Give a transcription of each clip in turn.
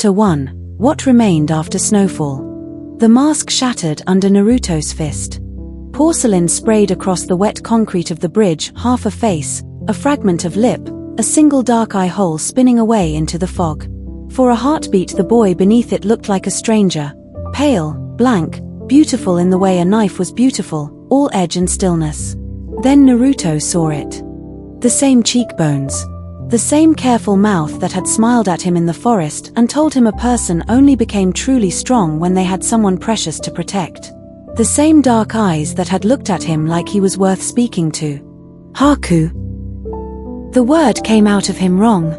Chapter 1: What Remained After Snowfall. The mask shattered under Naruto's fist. Porcelain sprayed across the wet concrete of the bridge, half a face, a fragment of lip, a single dark eye hole spinning away into the fog. For a heartbeat the boy beneath it looked like a stranger. Pale, blank, beautiful in the way a knife was beautiful, all edge and stillness. Then Naruto saw it. The same cheekbones. The same careful mouth that had smiled at him in the forest and told him a person only became truly strong when they had someone precious to protect. The same dark eyes that had looked at him like he was worth speaking to. Haku. The word came out of him wrong.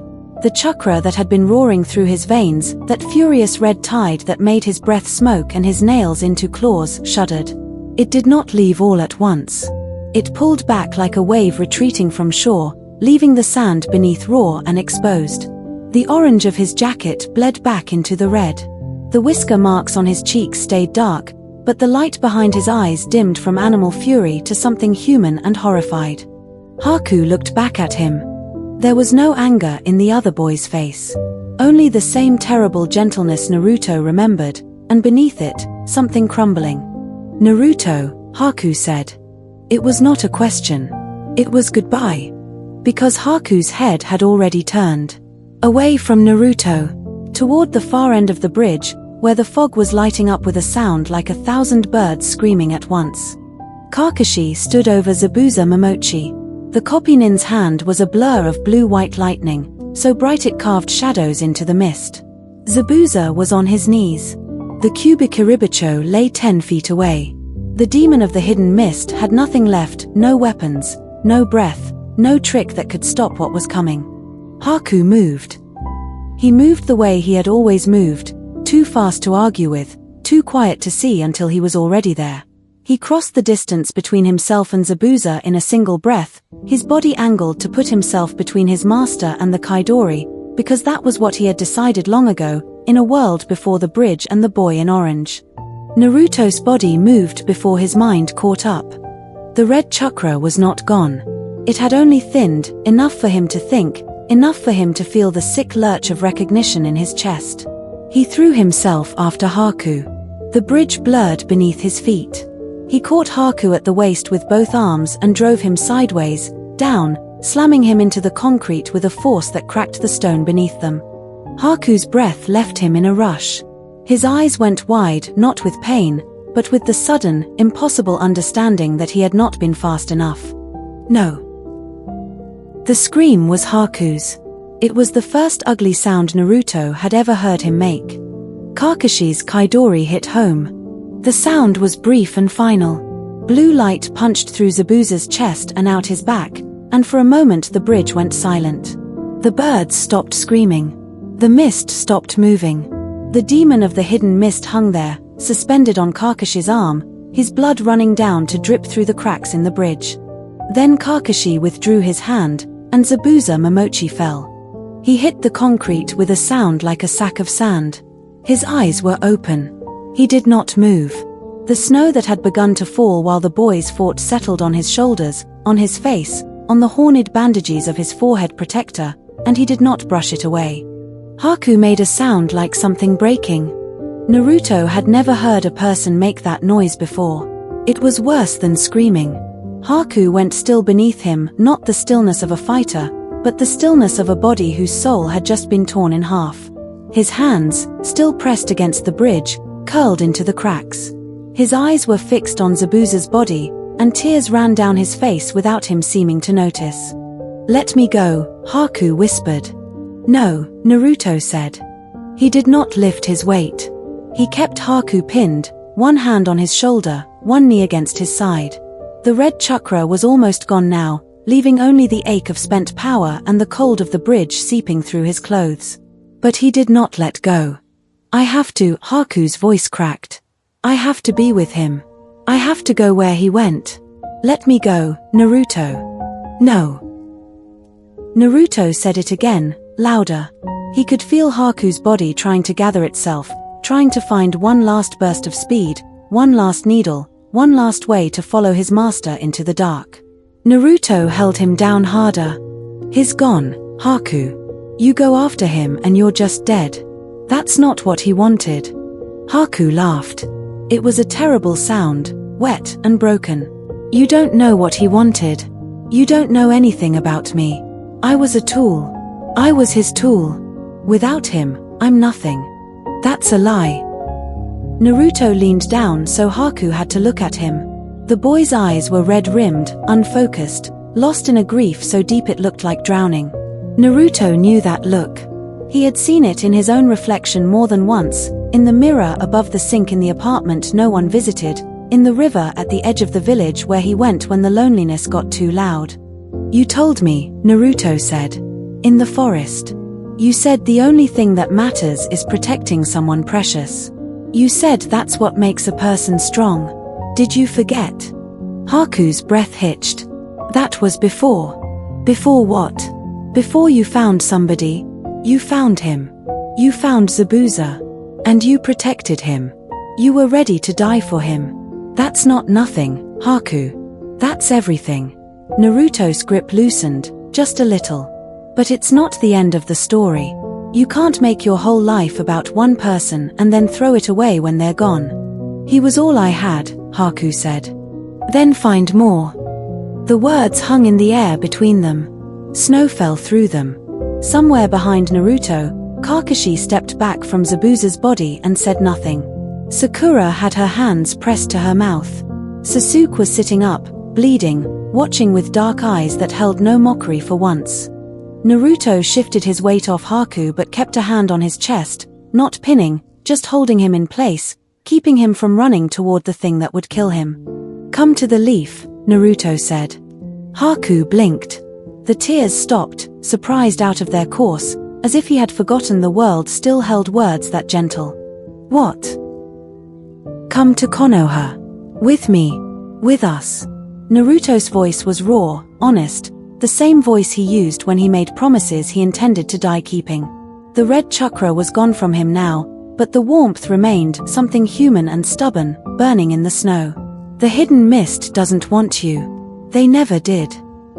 The chakra that had been roaring through his veins, that furious red tide that made his breath smoke and his nails into claws, shuddered. It did not leave all at once. It pulled back like a wave retreating from shore, leaving the sand beneath raw and exposed. The orange of his jacket bled back into the red. The whisker marks on his cheeks stayed dark, but the light behind his eyes dimmed from animal fury to something human and horrified. Haku looked back at him. There was no anger in the other boy's face. Only the same terrible gentleness Naruto remembered, and beneath it, something crumbling. "Naruto," Haku said. It was not a question. It was goodbye. Because Haku's head had already turned. Away from Naruto. Toward the far end of the bridge, where the fog was lighting up with a sound like 1,000 birds screaming at once. Kakashi stood over Zabuza Momochi. The copy-nin's hand was a blur of blue-white lightning, so bright it carved shadows into the mist. Zabuza was on his knees. The cubic Iribicho lay 10 feet away. The demon of the hidden mist had nothing left, no weapons, no breath, no trick that could stop what was coming. Haku moved. He moved the way he had always moved, too fast to argue with, too quiet to see until he was already there. He crossed the distance between himself and Zabuza in a single breath, his body angled to put himself between his master and the Kaidori, because that was what he had decided long ago, in a world before the bridge and the boy in orange. Naruto's body moved before his mind caught up. The red chakra was not gone. It had only thinned, enough for him to think, enough for him to feel the sick lurch of recognition in his chest. He threw himself after Haku. The bridge blurred beneath his feet. He caught Haku at the waist with both arms and drove him sideways, down, slamming him into the concrete with a force that cracked the stone beneath them. Haku's breath left him in a rush. His eyes went wide, not with pain, but with the sudden, impossible understanding that he had not been fast enough. No. The scream was Haku's. It was the first ugly sound Naruto had ever heard him make. Kakashi's Kaidori hit home. The sound was brief and final. Blue light punched through Zabuza's chest and out his back, and for a moment the bridge went silent. The birds stopped screaming. The mist stopped moving. The demon of the hidden mist hung there, suspended on Kakashi's arm, his blood running down to drip through the cracks in the bridge. Then Kakashi withdrew his hand, and Zabuza Momochi fell. He hit the concrete with a sound like a sack of sand. His eyes were open. He did not move. The snow that had begun to fall while the boys fought settled on his shoulders, on his face, on the horned bandages of his forehead protector, and he did not brush it away. Haku made a sound like something breaking. Naruto had never heard a person make that noise before. It was worse than screaming. Haku went still beneath him, not the stillness of a fighter, but the stillness of a body whose soul had just been torn in half. His hands, still pressed against the bridge, curled into the cracks. His eyes were fixed on Zabuza's body, and tears ran down his face without him seeming to notice. "Let me go," Haku whispered. "No," Naruto said. He did not lift his weight. He kept Haku pinned, one hand on his shoulder, one knee against his side. The red chakra was almost gone now, leaving only the ache of spent power and the cold of the bridge seeping through his clothes. But he did not let go. "I have to," Haku's voice cracked. "I have to be with him. I have to go where he went. Let me go, Naruto." "No." Naruto said it again, louder. He could feel Haku's body trying to gather itself, trying to find one last burst of speed, one last needle, one last way to follow his master into the dark. Naruto held him down harder. "He's gone, Haku. You go after him and you're just dead." That's not what he wanted. Haku laughed. It was a terrible sound, wet and broken. You don't know what he wanted. You don't know anything about me. I was a tool. I was his tool. Without him, I'm nothing. That's a lie. Naruto leaned down so Haku had to look at him. The boy's eyes were red-rimmed, unfocused, lost in a grief so deep it looked like drowning. Naruto knew that look. He had seen it in his own reflection more than once, in the mirror above the sink in the apartment no one visited, in the river at the edge of the village where he went when the loneliness got too loud. You told me, Naruto said. In the forest. You said the only thing that matters is protecting someone precious. You said that's what makes a person strong. Did you forget? Haku's breath hitched. That was before. Before what? Before you found somebody. You found him. You found Zabuza. And you protected him. You were ready to die for him. That's not nothing, Haku. That's everything. Naruto's grip loosened, just a little. But it's not the end of the story. You can't make your whole life about one person and then throw it away when they're gone. He was all I had, Haku said. Then find more. The words hung in the air between them. Snow fell through them. Somewhere behind Naruto, Kakashi stepped back from Zabuza's body and said nothing. Sakura had her hands pressed to her mouth. Sasuke was sitting up, bleeding, watching with dark eyes that held no mockery for once. Naruto shifted his weight off Haku but kept a hand on his chest, not pinning, just holding him in place, keeping him from running toward the thing that would kill him. Come to the leaf, Naruto said. Haku blinked. The tears stopped, surprised out of their course, as if he had forgotten the world still held words that gentle. What? Come to Konoha. With me. With us. Naruto's voice was raw, honest, the same voice he used when he made promises he intended to die keeping. The red chakra was gone from him now, but the warmth remained, something human and stubborn, burning in the snow. The hidden mist doesn't want you. They never did.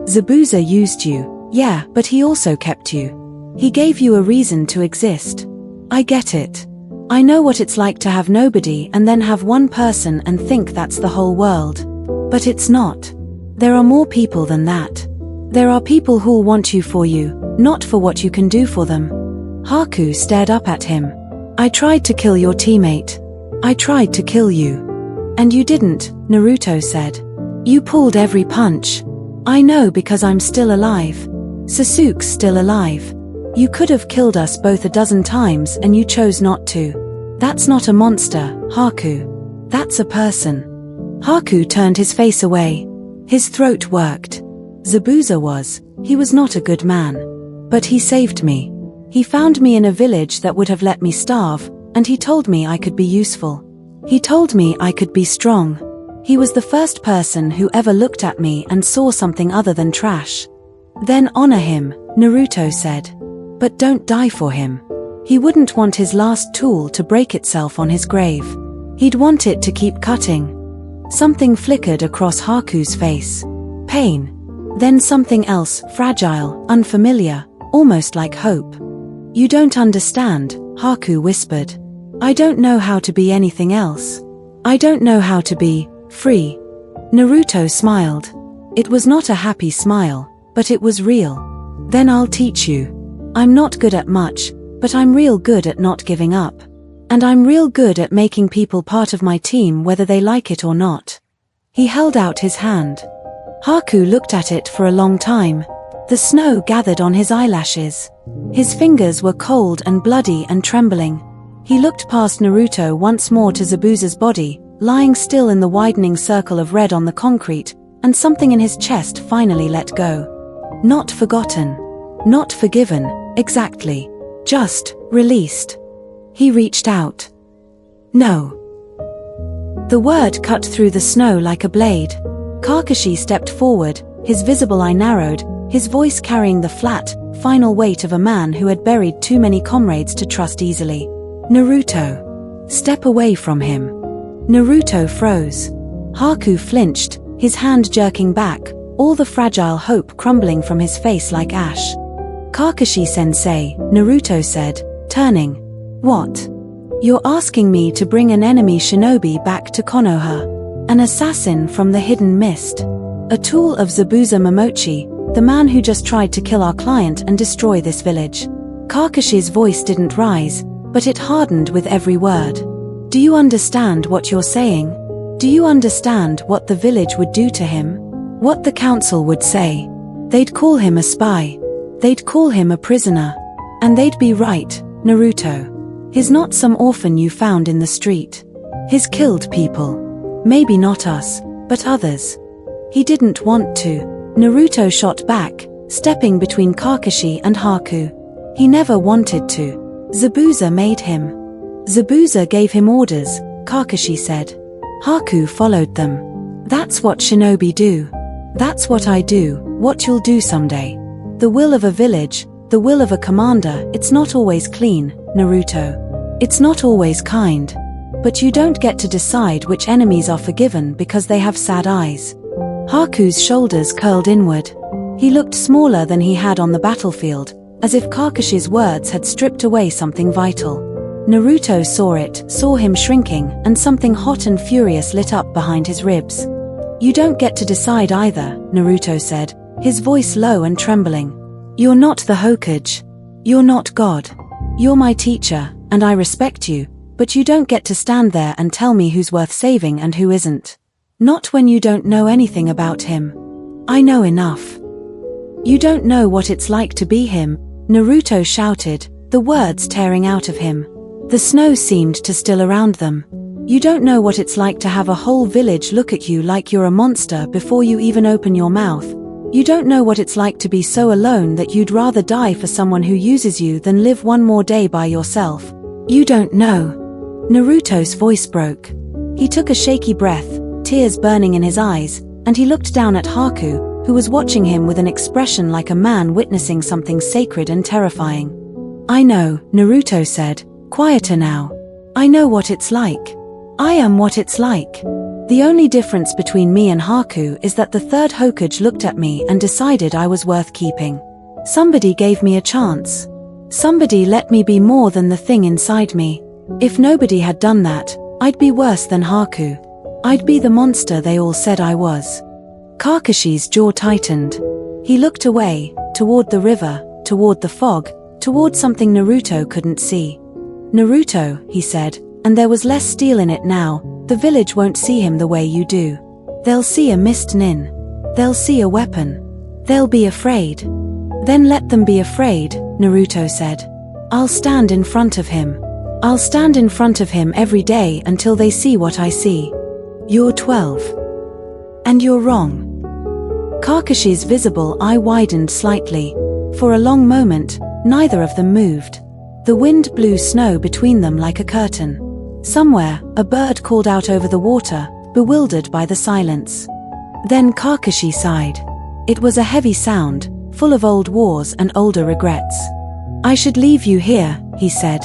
Zabuza used you, yeah, but he also kept you. He gave you a reason to exist. I get it. I know what it's like to have nobody and then have one person and think that's the whole world. But it's not. There are more people than that. There are people who'll want you for you, not for what you can do for them. Haku stared up at him. I tried to kill your teammate. I tried to kill you. And you didn't, Naruto said. You pulled every punch. I know because I'm still alive. Sasuke's still alive. You could have killed us both a dozen times and you chose not to. That's not a monster, Haku. That's a person. Haku turned his face away. His throat worked. Zabuza was. He was not a good man. But he saved me. He found me in a village that would have let me starve, and he told me I could be useful. He told me I could be strong. He was the first person who ever looked at me and saw something other than trash. Then honor him, Naruto said. But don't die for him. He wouldn't want his last tool to break itself on his grave. He'd want it to keep cutting. Something flickered across Haku's face. Pain. Then something else, fragile, unfamiliar, almost like hope. You don't understand, Haku whispered. I don't know how to be anything else. I don't know how to be free. Naruto smiled. It was not a happy smile, but it was real. Then I'll teach you. I'm not good at much, but I'm real good at not giving up. And I'm real good at making people part of my team whether they like it or not. He held out his hand. Haku looked at it for a long time. The snow gathered on his eyelashes. His fingers were cold and bloody and trembling. He looked past Naruto once more to Zabuza's body, lying still in the widening circle of red on the concrete, and something in his chest finally let go. Not forgotten. Not forgiven, exactly. Just released. He reached out. No. The word cut through the snow like a blade. Kakashi stepped forward, his visible eye narrowed, his voice carrying the flat, final weight of a man who had buried too many comrades to trust easily. Naruto. Step away from him. Naruto froze. Haku flinched, his hand jerking back, all the fragile hope crumbling from his face like ash. Kakashi-sensei, Naruto said, turning. What? You're asking me to bring an enemy shinobi back to Konoha? An assassin from the hidden mist? A tool of Zabuza Momochi, the man who just tried to kill our client and destroy this village. Kakashi's voice didn't rise, but it hardened with every word. Do you understand what you're saying? Do you understand what the village would do to him? What the council would say? They'd call him a spy. They'd call him a prisoner. And they'd be right, Naruto. He's not some orphan you found in the street. He's killed people. Maybe not us, but others. He didn't want to. Naruto shot back, stepping between Kakashi and Haku. He never wanted to. Zabuza made him. Zabuza gave him orders, Kakashi said. Haku followed them. That's what shinobi do. That's what I do, what you'll do someday. The will of a village, the will of a commander, it's not always clean, Naruto. It's not always kind. But you don't get to decide which enemies are forgiven because they have sad eyes. Haku's shoulders curled inward. He looked smaller than he had on the battlefield, as if Kakashi's words had stripped away something vital. Naruto saw it, saw him shrinking, and something hot and furious lit up behind his ribs. You don't get to decide either, Naruto said, his voice low and trembling. You're not the Hokage. You're not God. You're my teacher, and I respect you, but you don't get to stand there and tell me who's worth saving and who isn't. Not when you don't know anything about him. I know enough. You don't know what it's like to be him, Naruto shouted, the words tearing out of him. The snow seemed to still around them. You don't know what it's like to have a whole village look at you like you're a monster before you even open your mouth. You don't know what it's like to be so alone that you'd rather die for someone who uses you than live one more day by yourself. You don't know. Naruto's voice broke. He took a shaky breath, tears burning in his eyes, and he looked down at Haku, who was watching him with an expression like a man witnessing something sacred and terrifying. I know, Naruto said, quieter now. I know what it's like. I am what it's like. The only difference between me and Haku is that the third Hokage looked at me and decided I was worth keeping. Somebody gave me a chance. Somebody let me be more than the thing inside me. If nobody had done that, I'd be worse than Haku. I'd be the monster they all said I was. Kakashi's jaw tightened. He looked away, toward the river, toward the fog, toward something Naruto couldn't see. Naruto, he said, and there was less steel in it now, the village won't see him the way you do. They'll see a mist nin. They'll see a weapon. They'll be afraid. Then let them be afraid, Naruto said. I'll stand in front of him. I'll stand in front of him every day until they see what I see. You're 12. And you're wrong. Kakashi's visible eye widened slightly. For a long moment, neither of them moved. The wind blew snow between them like a curtain. Somewhere, a bird called out over the water, bewildered by the silence. Then Kakashi sighed. It was a heavy sound, full of old wars and older regrets. I should leave you here, he said.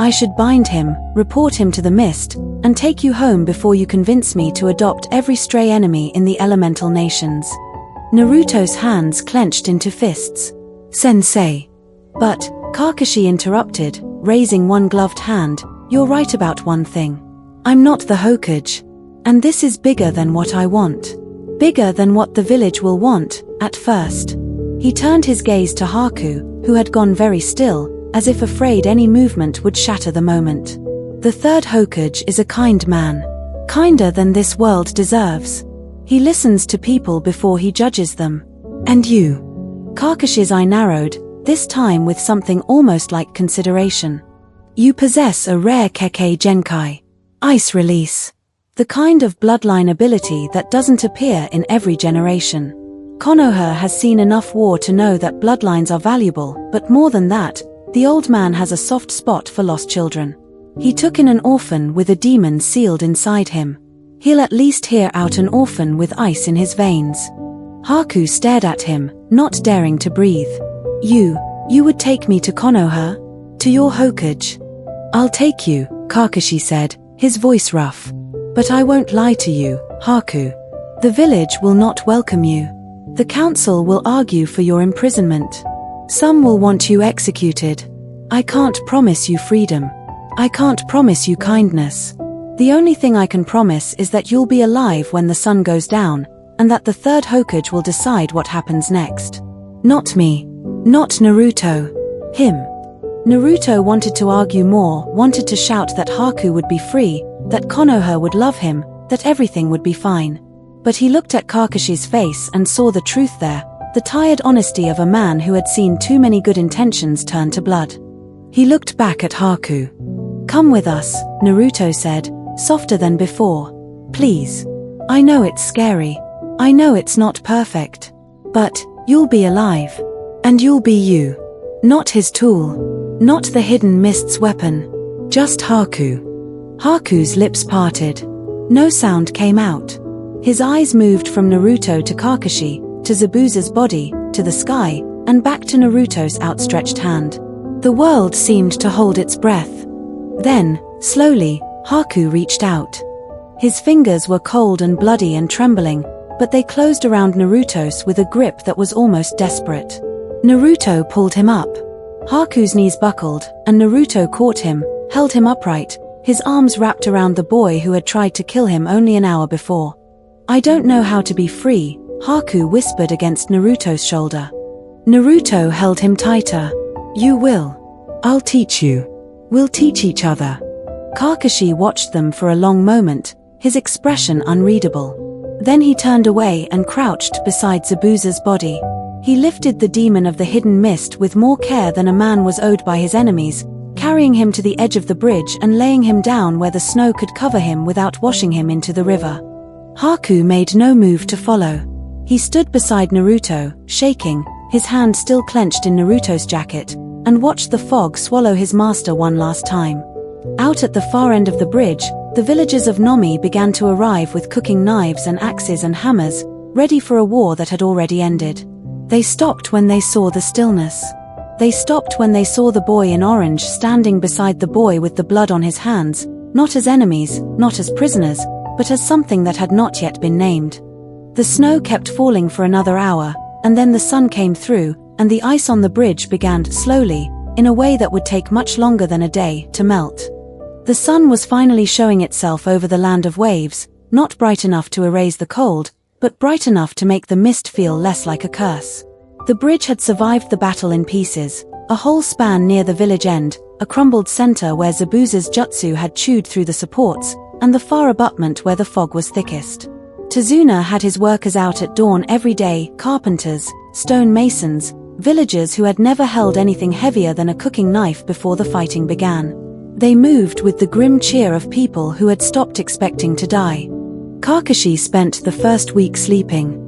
I should bind him, report him to the mist, and take you home before you convince me to adopt every stray enemy in the elemental nations. Naruto's hands clenched into fists. Sensei. But, Kakashi interrupted, raising one gloved hand, you're right about one thing. I'm not the Hokage. And this is bigger than what I want. Bigger than what the village will want, at first. He turned his gaze to Haku, who had gone very still, as if afraid any movement would shatter the moment. The third Hokage is a kind man. Kinder than this world deserves. He listens to people before he judges them. And you? Kakashi's eye narrowed, this time with something almost like consideration. You possess a rare Kekkei Genkai. Ice release. The kind of bloodline ability that doesn't appear in every generation. Konoha has seen enough war to know that bloodlines are valuable, but more than that, the old man has a soft spot for lost children. He took in an orphan with a demon sealed inside him. He'll at least hear out an orphan with ice in his veins. Haku stared at him, not daring to breathe. You would take me to Konoha? To your Hokage? I'll take you, Kakashi said, his voice rough. But I won't lie to you, Haku. The village will not welcome you. The council will argue for your imprisonment. Some will want you executed. I can't promise you freedom. I can't promise you kindness. The only thing I can promise is that you'll be alive when the sun goes down, and that the third Hokage will decide what happens next. Not me. Not Naruto. Him. Naruto wanted to argue more, wanted to shout that Haku would be free, that Konoha would love him, that everything would be fine. But he looked at Kakashi's face and saw the truth there, the tired honesty of a man who had seen too many good intentions turn to blood. He looked back at Haku. Come with us, Naruto said, softer than before. Please. I know it's scary. I know it's not perfect. But, you'll be alive. And you'll be you. Not his tool. Not the hidden mist's weapon. Just Haku. Haku's lips parted. No sound came out. His eyes moved from Naruto to Kakashi, to Zabuza's body, to the sky, and back to Naruto's outstretched hand. The world seemed to hold its breath. Then, slowly, Haku reached out. His fingers were cold and bloody and trembling, but they closed around Naruto's with a grip that was almost desperate. Naruto pulled him up. Haku's knees buckled, and Naruto caught him, held him upright, his arms wrapped around the boy who had tried to kill him only an hour before. I don't know how to be free, Haku whispered against Naruto's shoulder. Naruto held him tighter. You will. I'll teach you. We'll teach each other. Kakashi watched them for a long moment, his expression unreadable. Then he turned away and crouched beside Zabuza's body. He lifted the demon of the hidden mist with more care than a man was owed by his enemies, carrying him to the edge of the bridge and laying him down where the snow could cover him without washing him into the river. Haku made no move to follow. He stood beside Naruto, shaking, his hand still clenched in Naruto's jacket, and watched the fog swallow his master one last time. Out at the far end of the bridge, the villagers of Nomi began to arrive with cooking knives and axes and hammers, ready for a war that had already ended. They stopped when they saw the stillness. They stopped when they saw the boy in orange standing beside the boy with the blood on his hands, not as enemies, not as prisoners, but as something that had not yet been named. The snow kept falling for another hour, and then the sun came through, and the ice on the bridge began slowly, in a way that would take much longer than a day, to melt. The sun was finally showing itself over the land of waves, not bright enough to erase the cold, but bright enough to make the mist feel less like a curse. The bridge had survived the battle in pieces, a whole span near the village end, a crumbled center where Zabuza's jutsu had chewed through the supports, and the far abutment where the fog was thickest. Tazuna had his workers out at dawn every day, carpenters, stone masons, villagers who had never held anything heavier than a cooking knife before the fighting began. They moved with the grim cheer of people who had stopped expecting to die. Kakashi spent the first week sleeping.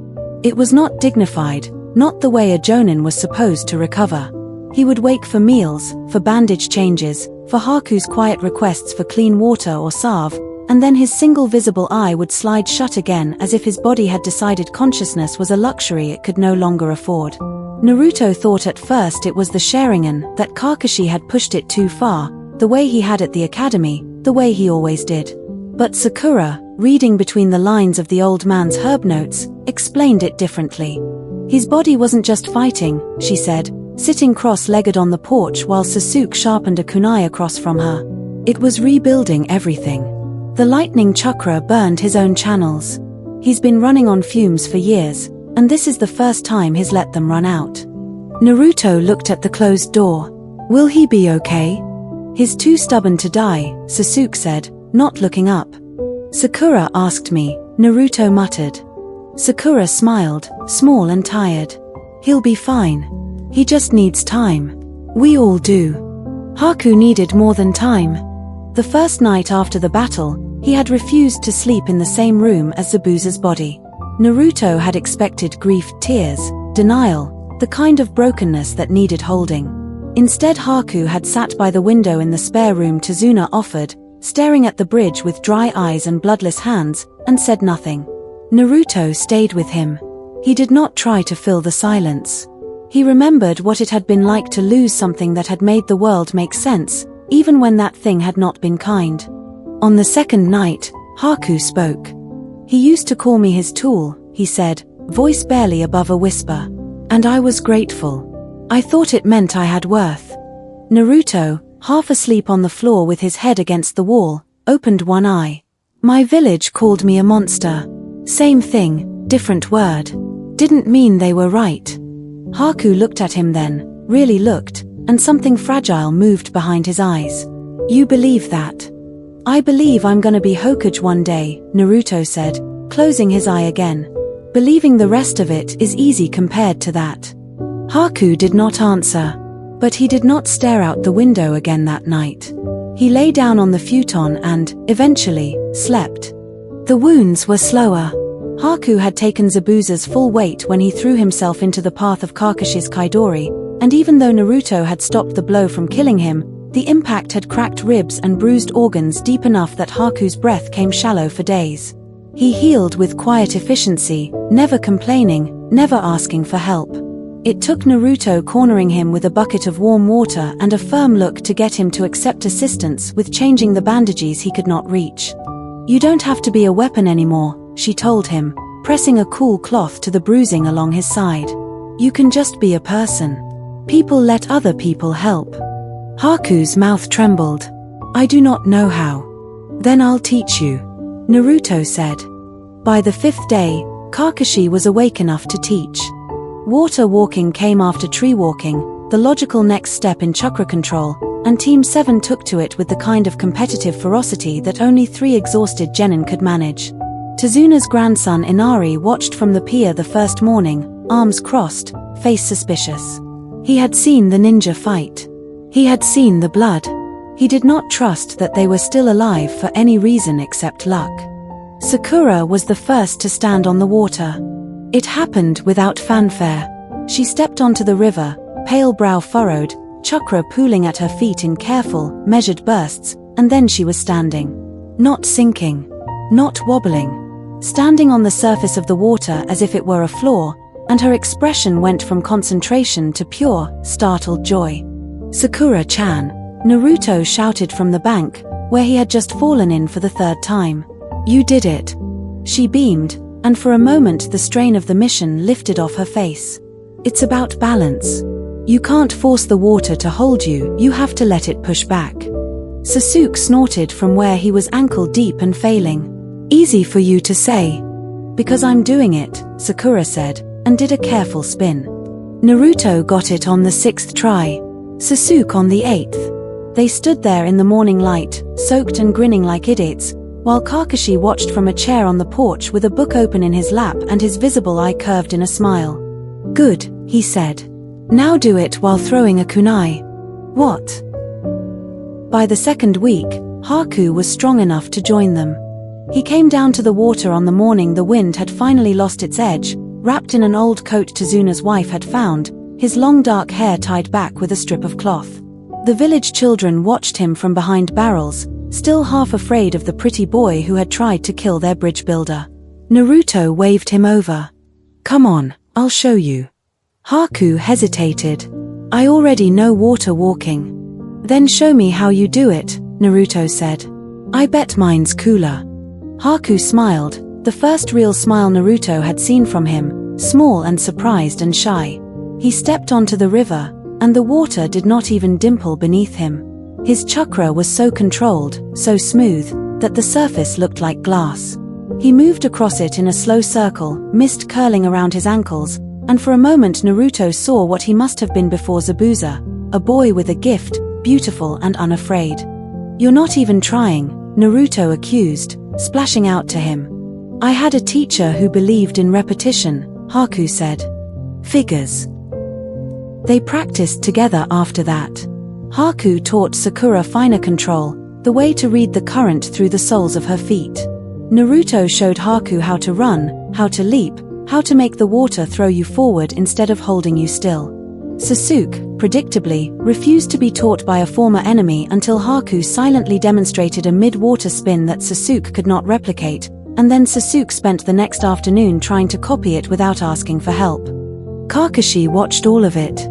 It was not dignified, not the way a jonin was supposed to recover. He would wake for meals, for bandage changes, for Haku's quiet requests for clean water or salve, and then his single visible eye would slide shut again as if his body had decided consciousness was a luxury it could no longer afford. Naruto thought at first it was the Sharingan, that Kakashi had pushed it too far, the way he had at the academy, the way he always did. But Sakura, reading between the lines of the old man's herb notes, explained it differently. His body wasn't just fighting, she said, sitting cross-legged on the porch while Sasuke sharpened a kunai across from her. It was rebuilding everything. The lightning chakra burned his own channels. He's been running on fumes for years, and this is the first time he's let them run out. Naruto looked at the closed door. Will he be okay? He's too stubborn to die, Sasuke said, not looking up. Sakura asked me, Naruto muttered. Sakura smiled, small and tired. He'll be fine. He just needs time. We all do. Haku needed more than time. The first night after the battle, he had refused to sleep in the same room as Zabuza's body. Naruto had expected grief, tears, denial, the kind of brokenness that needed holding. Instead, Haku had sat by the window in the spare room Tazuna offered, staring at the bridge with dry eyes and bloodless hands, and said nothing. Naruto stayed with him. He did not try to fill the silence. He remembered what it had been like to lose something that had made the world make sense, even when that thing had not been kind. On the second night, Haku spoke. He used to call me his tool, he said, voice barely above a whisper. And I was grateful. I thought it meant I had worth. Naruto, half asleep on the floor with his head against the wall, opened one eye. My village called me a monster. Same thing, different word. Didn't mean they were right. Haku looked at him then, really looked, and something fragile moved behind his eyes. You believe that? I believe I'm gonna be Hokage one day, Naruto said, closing his eye again. Believing the rest of it is easy compared to that. Haku did not answer. But he did not stare out the window again that night. He lay down on the futon and, eventually, slept. The wounds were slower. Haku had taken Zabuza's full weight when he threw himself into the path of Kakashi's Chidori, and even though Naruto had stopped the blow from killing him, the impact had cracked ribs and bruised organs deep enough that Haku's breath came shallow for days. He healed with quiet efficiency, never complaining, never asking for help. It took Naruto cornering him with a bucket of warm water and a firm look to get him to accept assistance with changing the bandages he could not reach. You don't have to be a weapon anymore, she told him, pressing a cool cloth to the bruising along his side. You can just be a person. People let other people help. Haku's mouth trembled. I do not know how. Then I'll teach you, Naruto said. By the 5th day, Kakashi was awake enough to teach. Water walking came after tree walking, the logical next step in chakra control, and Team 7 took to it with the kind of competitive ferocity that only 3 exhausted genin could manage. Tazuna's grandson Inari watched from the pier the first morning, arms crossed, face suspicious. He had seen the ninja fight. He had seen the blood. He did not trust that they were still alive for any reason except luck. Sakura was the first to stand on the water. It happened without fanfare. She stepped onto the river, pale brow furrowed, chakra pooling at her feet in careful, measured bursts, and then she was standing. Not sinking. Not wobbling. Standing on the surface of the water as if it were a floor, and her expression went from concentration to pure, startled joy. Sakura-chan, Naruto shouted from the bank, where he had just fallen in for the 3rd time. You did it. She beamed, and for a moment the strain of the mission lifted off her face. It's about balance. You can't force the water to hold you, you have to let it push back. Sasuke snorted from where he was ankle deep and failing. Easy for you to say. Because I'm doing it, Sakura said, and did a careful spin. Naruto got it on the 6th try. Sasuke on the 8th. They stood there in the morning light, soaked and grinning like idiots, while Kakashi watched from a chair on the porch with a book open in his lap and his visible eye curved in a smile. Good, he said. Now do it while throwing a kunai. What? By the 2nd week, Haku was strong enough to join them. He came down to the water on the morning the wind had finally lost its edge, wrapped in an old coat Tazuna's wife had found, his long dark hair tied back with a strip of cloth. The village children watched him from behind barrels, still half afraid of the pretty boy who had tried to kill their bridge builder. Naruto waved him over. Come on, I'll show you. Haku hesitated. I already know water walking. Then show me how you do it, Naruto said. I bet mine's cooler. Haku smiled, the first real smile Naruto had seen from him, small and surprised and shy. He stepped onto the river, and the water did not even dimple beneath him. His chakra was so controlled, so smooth, that the surface looked like glass. He moved across it in a slow circle, mist curling around his ankles, and for a moment Naruto saw what he must have been before Zabuza, a boy with a gift, beautiful and unafraid. You're not even trying, Naruto accused, splashing out to him. I had a teacher who believed in repetition, Haku said. Figures. They practiced together after that. Haku taught Sakura finer control, the way to read the current through the soles of her feet. Naruto showed Haku how to run, how to leap, how to make the water throw you forward instead of holding you still. Sasuke, predictably, refused to be taught by a former enemy until Haku silently demonstrated a mid-water spin that Sasuke could not replicate, and then Sasuke spent the next afternoon trying to copy it without asking for help. Kakashi watched all of it.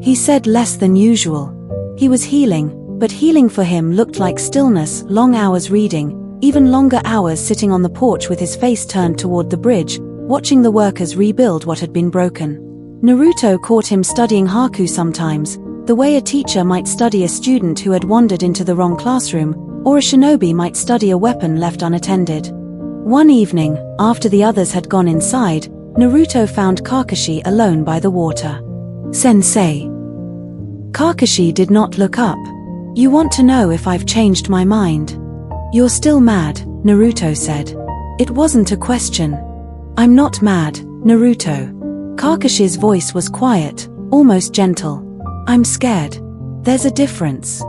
He said less than usual. He was healing, but healing for him looked like stillness, long hours reading, even longer hours sitting on the porch with his face turned toward the bridge, watching the workers rebuild what had been broken. Naruto caught him studying Haku sometimes, the way a teacher might study a student who had wandered into the wrong classroom, or a shinobi might study a weapon left unattended. One evening, after the others had gone inside, Naruto found Kakashi alone by the water. "Sensei." Kakashi did not look up. "You want to know if I've changed my mind?" "You're still mad," Naruto said. It wasn't a question. "I'm not mad, Naruto." Kakashi's voice was quiet, almost gentle. "I'm scared. There's a difference."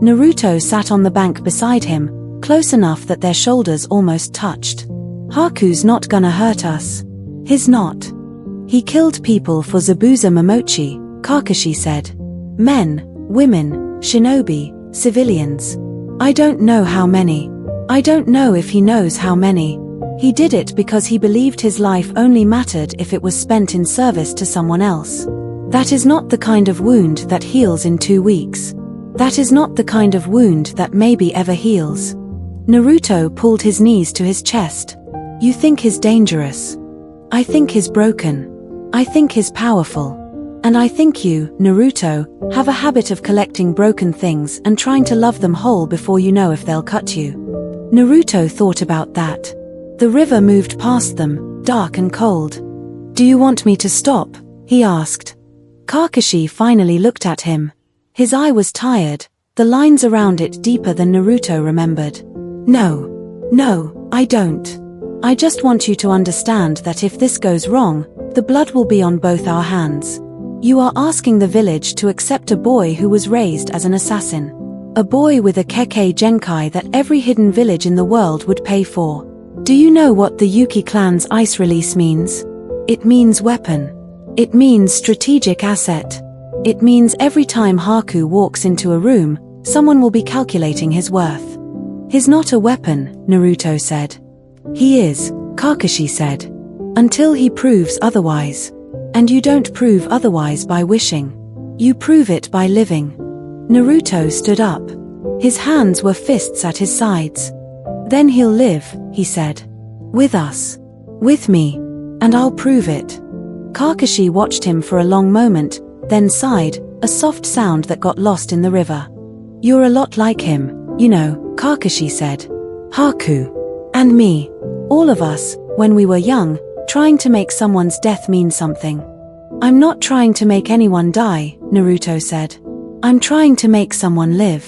Naruto sat on the bank beside him, close enough that their shoulders almost touched. "Haku's not gonna hurt us." "He's not. He killed people for Zabuza Momochi," Kakashi said. "Men, women, shinobi, civilians. I don't know how many. I don't know if he knows how many. He did it because he believed his life only mattered if it was spent in service to someone else. That is not the kind of wound that heals in 2 weeks. That is not the kind of wound that maybe ever heals." Naruto pulled his knees to his chest. "You think he's dangerous. I think he's broken. I think he's powerful. And I think you, Naruto, have a habit of collecting broken things and trying to love them whole before you know if they'll cut you." Naruto thought about that. The river moved past them, dark and cold. "Do you want me to stop?" he asked. Kakashi finally looked at him. His eye was tired, the lines around it deeper than Naruto remembered. "No. No, I don't. I just want you to understand that if this goes wrong, the blood will be on both our hands. You are asking the village to accept a boy who was raised as an assassin. A boy with a Kekkei Genkai that every hidden village in the world would pay for. Do you know what the Yuki clan's ice release means? It means weapon. It means strategic asset. It means every time Haku walks into a room, someone will be calculating his worth." "He's not a weapon," Naruto said. "He is," Kakashi said. "Until he proves otherwise. And you don't prove otherwise by wishing. You prove it by living." Naruto stood up. His hands were fists at his sides. "Then he'll live," he said. "With us. With me. And I'll prove it." Kakashi watched him for a long moment, then sighed, a soft sound that got lost in the river. "You're a lot like him, you know," Kakashi said. "Haku. And me. All of us, when we were young, trying to make someone's death mean something." "I'm not trying to make anyone die," Naruto said. "I'm trying to make someone live."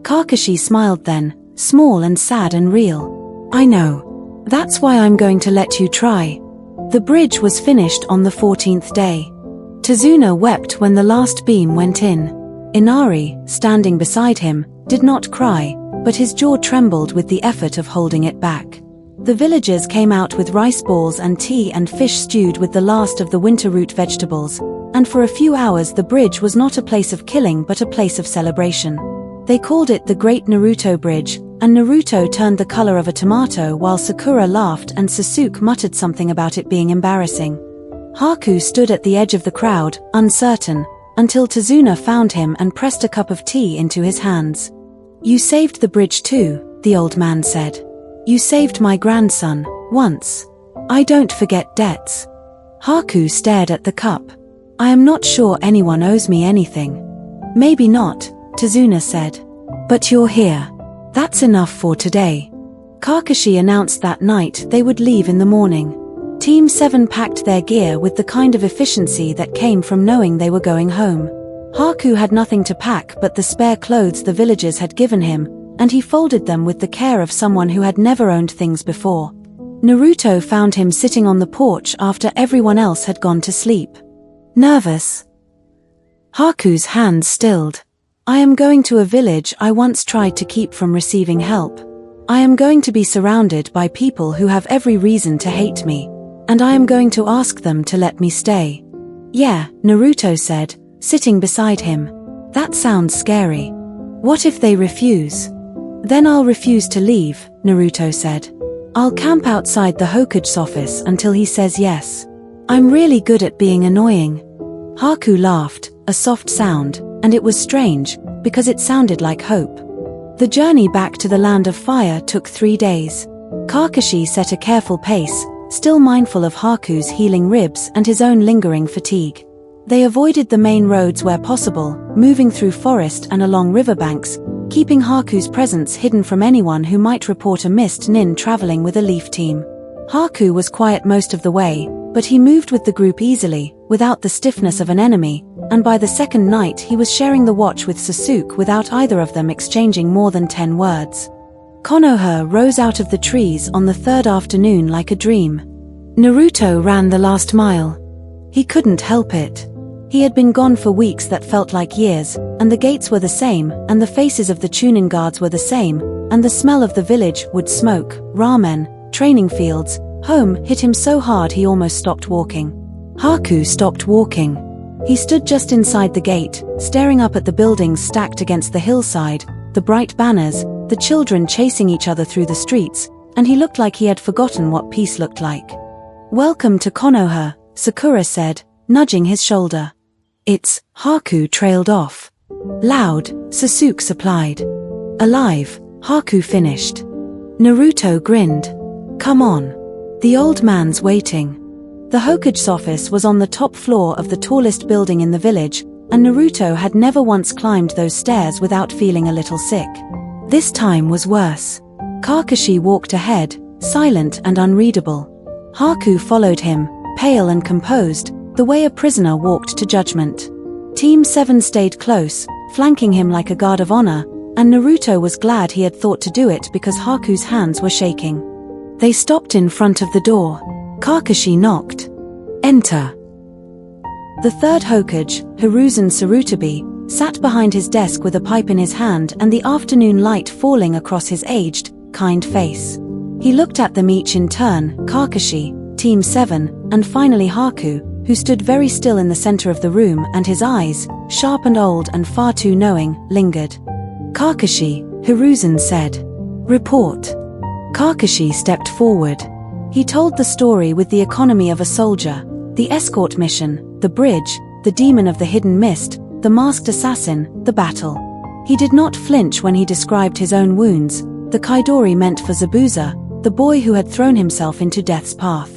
Kakashi smiled then, small and sad and real. "I know. That's why I'm going to let you try." The bridge was finished on the 14th day. Tazuna wept when the last beam went in. Inari, standing beside him, did not cry, but his jaw trembled with the effort of holding it back. The villagers came out with rice balls and tea and fish stewed with the last of the winter root vegetables, and for a few hours the bridge was not a place of killing but a place of celebration. They called it the Great Naruto Bridge, and Naruto turned the color of a tomato while Sakura laughed and Sasuke muttered something about it being embarrassing. Haku stood at the edge of the crowd, uncertain, until Tazuna found him and pressed a cup of tea into his hands. "You saved the bridge too," the old man said. "You saved my grandson, once. I don't forget debts." Haku stared at the cup. "I am not sure anyone owes me anything." "Maybe not," Tazuna said. "But you're here. That's enough for today." Kakashi announced that night they would leave in the morning. Team 7 packed their gear with the kind of efficiency that came from knowing they were going home. Haku had nothing to pack but the spare clothes the villagers had given him, and he folded them with the care of someone who had never owned things before. Naruto found him sitting on the porch after everyone else had gone to sleep. Nervous. Haku's hands stilled. "I am going to a village I once tried to keep from receiving help. I am going to be surrounded by people who have every reason to hate me. And I am going to ask them to let me stay." "Yeah," Naruto said, sitting beside him. "That sounds scary. What if they refuse?" "Then I'll refuse to leave," Naruto said. "I'll camp outside the Hokage's office until he says yes. I'm really good at being annoying." Haku laughed, a soft sound, and it was strange, because it sounded like hope. The journey back to the Land of Fire took 3 days. Kakashi set a careful pace, still mindful of Haku's healing ribs and his own lingering fatigue. They avoided the main roads where possible, moving through forest and along riverbanks, keeping Haku's presence hidden from anyone who might report a missed nin traveling with a leaf team. Haku was quiet most of the way, but he moved with the group easily, without the stiffness of an enemy, and by the second night he was sharing the watch with Sasuke without either of them exchanging more than 10 words. Konoha rose out of the trees on the third afternoon like a dream. Naruto ran the last mile. He couldn't help it. He had been gone for weeks that felt like years, and the gates were the same, and the faces of the Chunin guards were the same, and the smell of the village, wood smoke, ramen, training fields, home hit him so hard he almost stopped walking. Haku stopped walking. He stood just inside the gate, staring up at the buildings stacked against the hillside, the bright banners, the children chasing each other through the streets, and he looked like he had forgotten what peace looked like. "Welcome to Konoha," Sakura said, nudging his shoulder. "It's," Haku trailed off. "Loud," Sasuke supplied. "Alive," Haku finished. Naruto grinned. "Come on. The old man's waiting." The Hokage's office was on the top floor of the tallest building in the village, and Naruto had never once climbed those stairs without feeling a little sick. This time was worse. Kakashi walked ahead, silent and unreadable. Haku followed him, pale and composed, the way a prisoner walked to judgment. Team 7 stayed close, flanking him like a guard of honor, and Naruto was glad he had thought to do it because Haku's hands were shaking. They stopped in front of the door. Kakashi knocked. "Enter." The third Hokage, Hiruzen Sarutobi, sat behind his desk with a pipe in his hand and the afternoon light falling across his aged, kind face. He looked at them each in turn, Kakashi, Team 7, and finally Haku, who stood very still in the center of the room, and his eyes, sharp and old and far too knowing, lingered. "Kakashi," Hiruzen said. "Report." Kakashi stepped forward. He told the story with the economy of a soldier: the escort mission, the bridge, the demon of the hidden mist, the masked assassin, the battle. He did not flinch when he described his own wounds, the Kaidori meant for Zabuza, the boy who had thrown himself into death's path.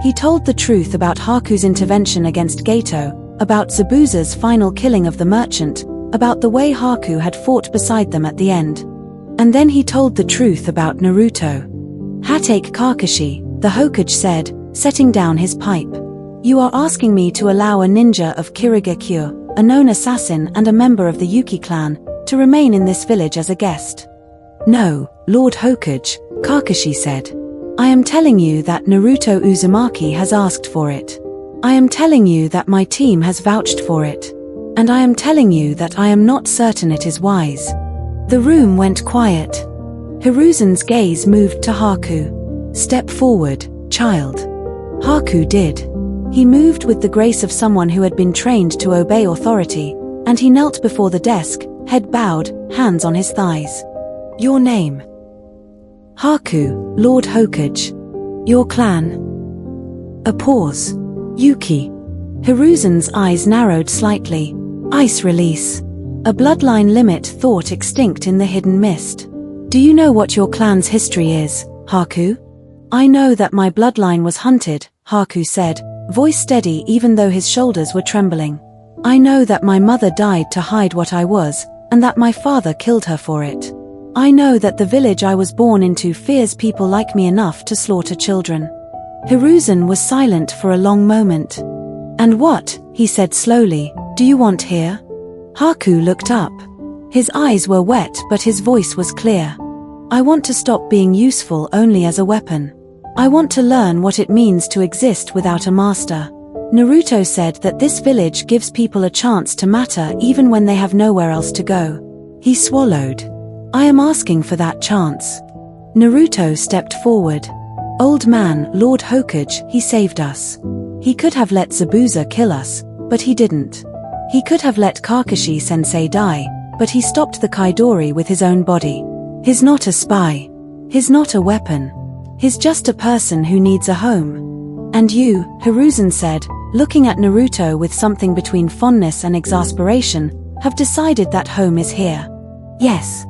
He told the truth about Haku's intervention against Gato, about Zabuza's final killing of the merchant, about the way Haku had fought beside them at the end. And then he told the truth about Naruto. "Hatake Kakashi," the Hokage said, setting down his pipe. "You are asking me to allow a ninja of Kirigakure, a known assassin and a member of the Yuki clan, to remain in this village as a guest." "No, Lord Hokage," Kakashi said. "I am telling you that Naruto Uzumaki has asked for it. I am telling you that my team has vouched for it. And I am telling you that I am not certain it is wise." The room went quiet. Hiruzen's gaze moved to Haku. "Step forward, child." Haku did. He moved with the grace of someone who had been trained to obey authority, and he knelt before the desk, head bowed, hands on his thighs. "Your name?" "Haku, Lord Hokage." "Your clan?" A pause. "Yuki." Hiruzen's eyes narrowed slightly. "Ice release. A bloodline limit thought extinct in the hidden mist. Do you know what your clan's history is, Haku?" "I know that my bloodline was hunted," Haku said, voice steady even though his shoulders were trembling. "I know that my mother died to hide what I was, and that my father killed her for it. I know that the village I was born into fears people like me enough to slaughter children." Hiruzen was silent for a long moment. "And what," he said slowly, "do you want here?" Haku looked up. His eyes were wet but his voice was clear. "I want to stop being useful only as a weapon. I want to learn what it means to exist without a master." Naruto said that this village gives people a chance to matter even when they have nowhere else to go. He swallowed. "I am asking for that chance." Naruto stepped forward. "Old man, Lord Hokage, he saved us. He could have let Zabuza kill us, but he didn't. He could have let Kakashi-sensei die, but he stopped the Kaidori with his own body. He's not a spy. He's not a weapon. He's just a person who needs a home. And you," Hiruzen said, looking at Naruto with something between fondness and exasperation, "have decided that home is here. Yes.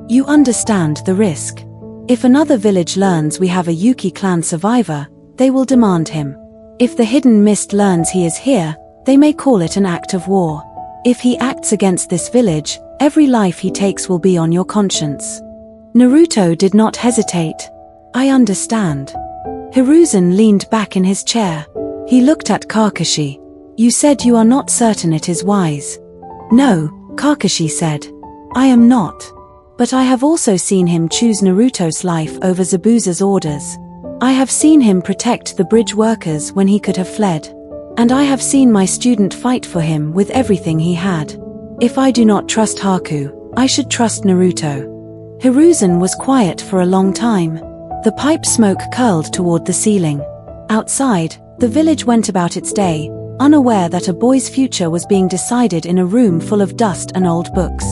You understand the risk. If another village learns we have a Yuki clan survivor, they will demand him. If the hidden mist learns he is here, They may call it an act of war. If he acts against this village, every life he takes will be on your conscience. Naruto did not hesitate. I understand. Hiruzen leaned back in his chair. He looked at Kakashi. You said you are not certain it is wise. No, Kakashi said. I am not. But I have also seen him choose Naruto's life over Zabuza's orders. I have seen him protect the bridge workers when he could have fled. And I have seen my student fight for him with everything he had. If I do not trust Haku, I should trust Naruto. Hiruzen was quiet for a long time. The pipe smoke curled toward the ceiling. Outside, the village went about its day, unaware that a boy's future was being decided in a room full of dust and old books.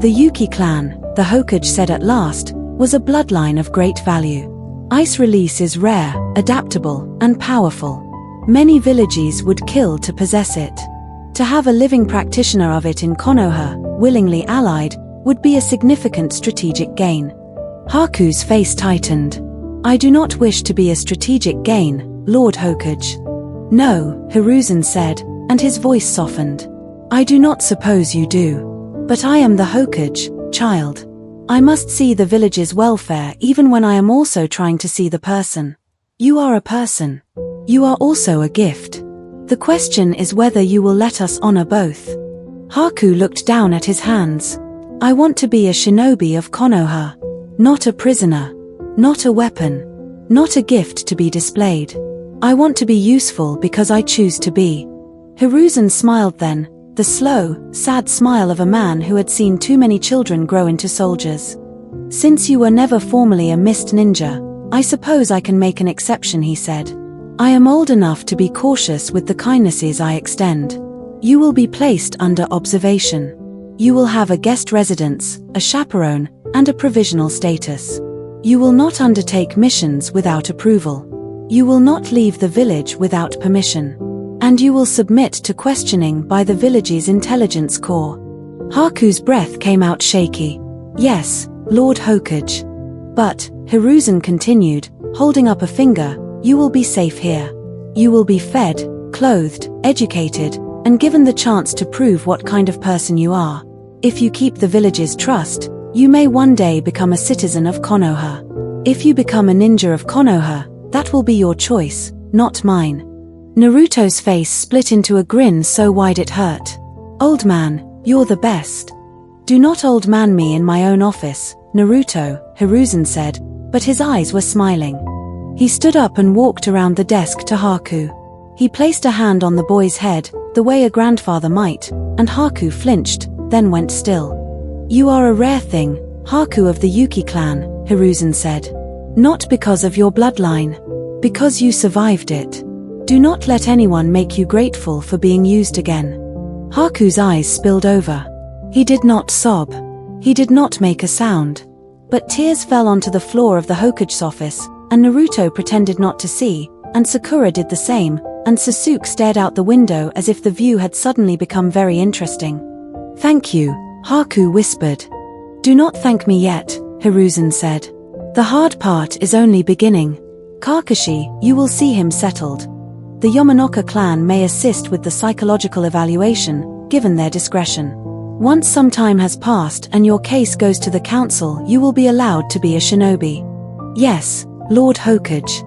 The Yuki clan, the Hokage said at last, was a bloodline of great value. Ice release is rare, adaptable, and powerful. Many villages would kill to possess it. To have a living practitioner of it in Konoha, willingly allied, would be a significant strategic gain. Haku's face tightened. I do not wish to be a strategic gain, Lord Hokage. No, Hiruzen said, and his voice softened. I do not suppose you do. But I am the Hokage, child. I must see the village's welfare even when I am also trying to see the person. You are a person. You are also a gift. The question is whether you will let us honor both. Haku looked down at his hands. I want to be a shinobi of Konoha. Not a prisoner. Not a weapon. Not a gift to be displayed. I want to be useful because I choose to be. Hiruzen smiled then, the slow, sad smile of a man who had seen too many children grow into soldiers. Since you were never formally a mist ninja, I suppose I can make an exception, he said. I am old enough to be cautious with the kindnesses I extend. You will be placed under observation. You will have a guest residence, a chaperone, and a provisional status. You will not undertake missions without approval. You will not leave the village without permission. And you will submit to questioning by the village's intelligence corps. Haku's breath came out shaky. Yes, Lord Hokage. But, Hiruzen continued, holding up a finger, you will be safe here. You will be fed, clothed, educated, and given the chance to prove what kind of person you are. If you keep the village's trust, you may one day become a citizen of Konoha. If you become a ninja of Konoha, that will be your choice, not mine. Naruto's face split into a grin so wide it hurt. Old man, you're the best. Do not old man me in my own office, Naruto, Hiruzen said, but his eyes were smiling. He stood up and walked around the desk to Haku. He placed a hand on the boy's head, the way a grandfather might, and Haku flinched, then went still. You are a rare thing, Haku of the Yuki clan, Hiruzen said. Not because of your bloodline. Because you survived it. Do not let anyone make you grateful for being used again. Haku's eyes spilled over. He did not sob. He did not make a sound. But tears fell onto the floor of the Hokage's office, and Naruto pretended not to see, and Sakura did the same, and Sasuke stared out the window as if the view had suddenly become very interesting. Thank you, Haku whispered. Do not thank me yet, Hiruzen said. The hard part is only beginning. Kakashi, you will see him settled. The Yamanaka clan may assist with the psychological evaluation, given their discretion. Once some time has passed and your case goes to the council, you will be allowed to be a shinobi. Yes, Lord Hokage.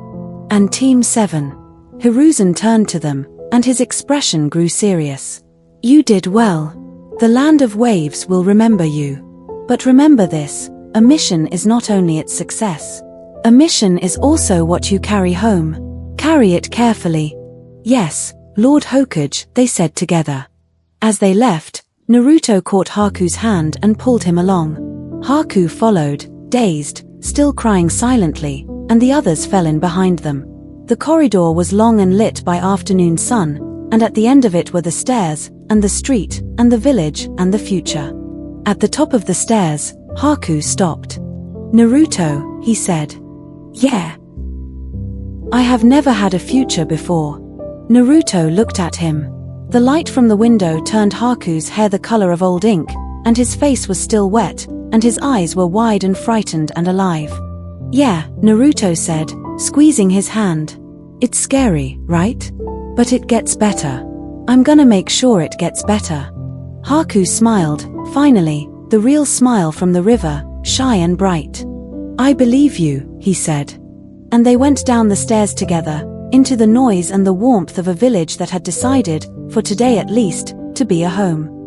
And Team 7. Hiruzen turned to them, and his expression grew serious. You did well. The land of waves will remember you. But remember this, a mission is not only its success. A mission is also what you carry home. Carry it carefully. Yes, Lord Hokage, they said together. As they left, Naruto caught Haku's hand and pulled him along. Haku followed, dazed, still crying silently, and the others fell in behind them. The corridor was long and lit by afternoon sun, and at the end of it were the stairs, and the street, and the village, and the future. At the top of the stairs, Haku stopped. Naruto, he said. Yeah. I have never had a future before. Naruto looked at him. The light from the window turned Haku's hair the color of old ink, and his face was still wet, and his eyes were wide and frightened and alive. Yeah, Naruto said, squeezing his hand. It's scary, right? But it gets better. I'm gonna make sure it gets better. Haku smiled, finally, the real smile from the river, shy and bright. I believe you, he said. And they went down the stairs together, into the noise and the warmth of a village that had decided, for today at least, to be a home.